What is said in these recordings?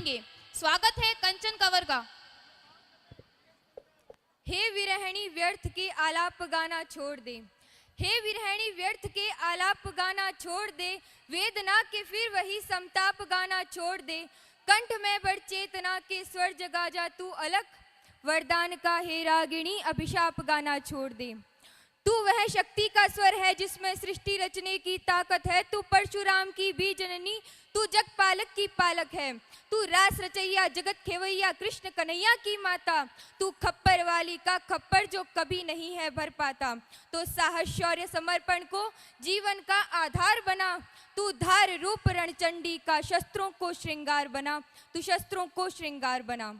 गाएंगे। स्वागत है कंचन कंवर का। हे विरहणी व्यर्थ के आलाप गाना छोड़ दे, हे विरहणी व्यर्थ के आलाप गाना छोड़ दे, वेदना के फिर वही समताप गाना छोड़ दे, कंठ में बढ़ चेतना के स्वर जगा जा तू अलग, वरदान का हे रागिणी अभिशाप गाना छोड़ दे। तू वह शक्ति का स्वर है जिसमें सृष्टि रचने की ताकत है, तू परशुराम की भी जननी, तू जग पालक की पालक है, तू रास रचैया जगत खेवैया कृष्ण कन्हैया की माता, तू खप्पर वाली का खप्पर जो कभी नहीं है भर पाता। तो साहस शौर्य समर्पण को जीवन का आधार बना, तू धार रूप रणचंडी का शस्त्रों को श्रृंगार बना, तू शस्त्रों को श्रृंगार बना।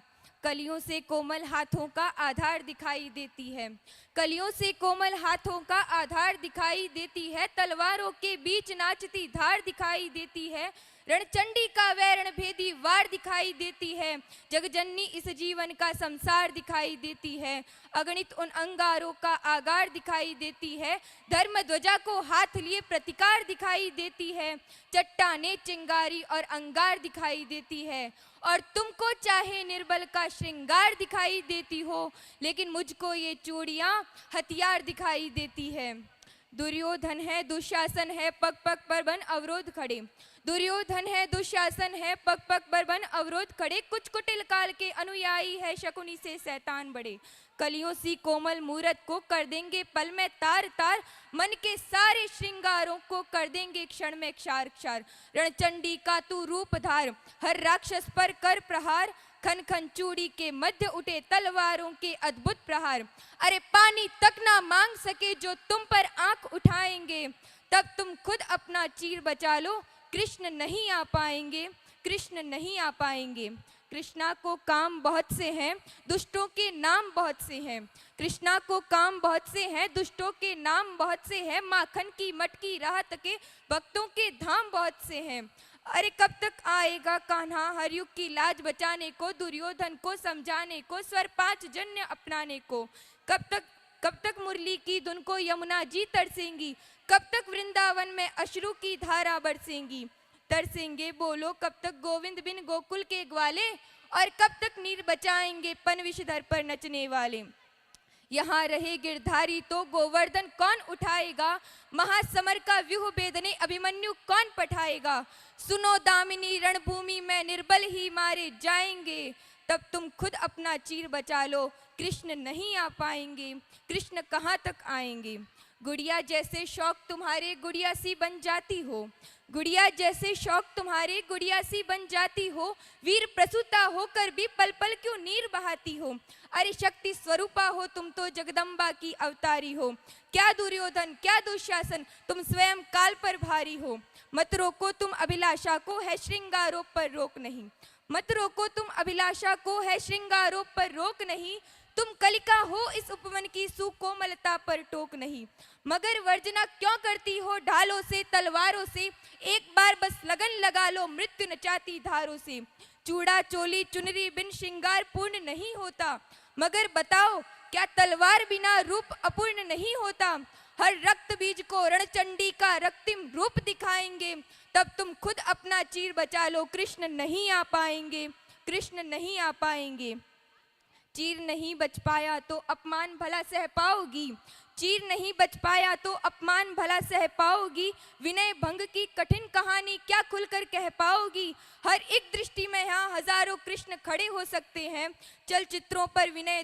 कलियों से कोमल हाथों का आधार दिखाई देती है, कलियों से कोमल हाथों का आधार दिखाई देती है, तलवारों के बीच नाचती धार दिखाई देती है, रणचंडी का वैरण भेदी वार दिखाई देती है, जगजननी इस जीवन का संसार दिखाई देती है, अगणित उन अंगारों का आगार दिखाई देती है, धर्म ध्वजा को हाथ लिए प्रतिकार दिखाई देती है, चट्टाने चिंगारी और अंगार दिखाई देती है, और तुमको चाहे निर्बल का श्रृंगार दिखाई देती हो, लेकिन मुझको ये चूड़ियां हथियार दिखाई देती है। दुर्योधन है दुशासन है पग पग पर बन अवरोध खड़े, दुर्योधन है दुशासन है पग पग पर बन अवरोध खड़े, कुछ कुटिल काल के अनुयायी है शकुनी से शैतान बड़े, कलियों सी कोमल मूरत को कर देंगे पल में तार तार, मन के सारे श्रृंगारों को कर देंगे क्षण में क्षार क्षार, रणचंडी का तू रूप धार, हर राक्षस पर कर प्रहार, खन खन चूड़ी के मध्य उठे तलवारों के अद्भुत प्रहार, अरे पानी तक ना मांग सके जो तुम पर आंख उठाएंगे, तब तुम खुद अपना चीर बचा लो, कृष्ण नहीं आ पाएंगे, कृष्ण नहीं आ पाएंगे। कृष्णा को काम बहुत से हैं, दुष्टों के नाम बहुत से हैं, कृष्णा को काम बहुत से हैं, दुष्टों के नाम बहुत से हैं, माखन की मटकी राहत के भक्तों के धाम बहुत से हैं। अरे कब तक आएगा कान्हा हरयुग की लाज बचाने को, दुर्योधन को समझाने को, स्वर पांच जन्य अपनाने को, कब तक मुरली की धुन को यमुना जी तरसेंगी, कब तक वृंदावन में अश्रु की धारा बरसेंगी, तरसेंगे बोलो कब तक गोविंद बिन गोकुल के ग्वाले, और कब तक नीर बचाएंगे पन विषधर पर नचने वाले। यहाँ रहे गिरधारी तो गोवर्धन कौन उठाएगा, महासमर का व्यूह भेदने अभिमन्यु कौन पठाएगा, सुनो दामिनी रणभूमि में निर्बल ही मारे जाएंगे, तब तुम खुद अपना चीर बचा लो, कृष्ण नहीं आ पाएंगे, कृष्ण कहाँ तक आएंगे। गुड़िया जैसे शौक तुम्हारे गुड़िया सी बन जाती हो, गुड़िया जैसे शौक तुम्हारे गुड़िया सी बन जाती हो, वीर प्रसूता होकर भी पल पल क्यों नीर बहाती हो, अरे शक्ति स्वरूपा हो तुम तो जगदम्बा की अवतारी हो, क्या दुर्योधन क्या दुशासन तुम स्वयं काल पर भारी हो, मत रोको तुम अभिलाषा को है श्रृंगारों पर रोक नहीं, मत रोको तुम अभिलाषा को है श्रृंगारों पर रोक नहीं, तुम कलिका हो इस उपवन की सुकोमलता पर टोक नहीं, मगर वर्जना क्यों करती हो ढालों से तलवारों से, एक बार बस लगन लगा लो मृत्यु नचाती धारों से, चूड़ा चोली चुनरी बिन श्रृंगार पूर्ण नहीं होता, मगर बताओ क्या तलवार बिना रूप अपूर्ण नहीं होता, हर रक्त बीज को रणचंडी का रक्तिम रूप दिखाएंगे, तब तुम खुद अपना चीर बचा लो, कृष्ण नहीं आ पाएंगे, कृष्ण नहीं आ पाएंगे। चीर नहीं बच पाया तो अपमान भला सह पाओगी, चीर नहीं बच पाया तो अपमान भला सह पाओगी, विनय भंग की कठिन कहानी क्या खुलकर कह पाओगी, हर एक दृष्टि में यहाँ हजारों कृष्ण खड़े हो सकते हैं, चलचित्रों पर विनय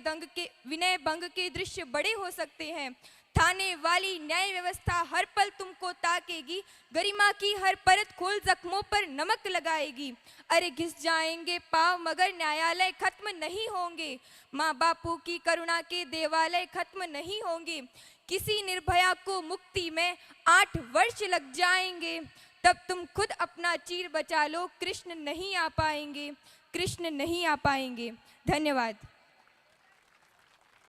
भंग के दृश्य बड़े हो सकते हैं, थाने वाली न्याय व्यवस्था हर पल तुमको ताकेगी, गरिमा की हर परत खोल जख्मों पर नमक लगाएगी, अरे घिस जाएंगे पाव मगर न्यायालय खत्म नहीं होंगे, माँ बापू की करुणा के देवालय खत्म नहीं होंगे, किसी निर्भया को मुक्ति में 8 वर्ष लग जाएंगे, तब तुम खुद अपना चीर बचा लो, कृष्ण नहीं आ पाएंगे, कृष्ण नहीं आ पाएंगे। धन्यवाद।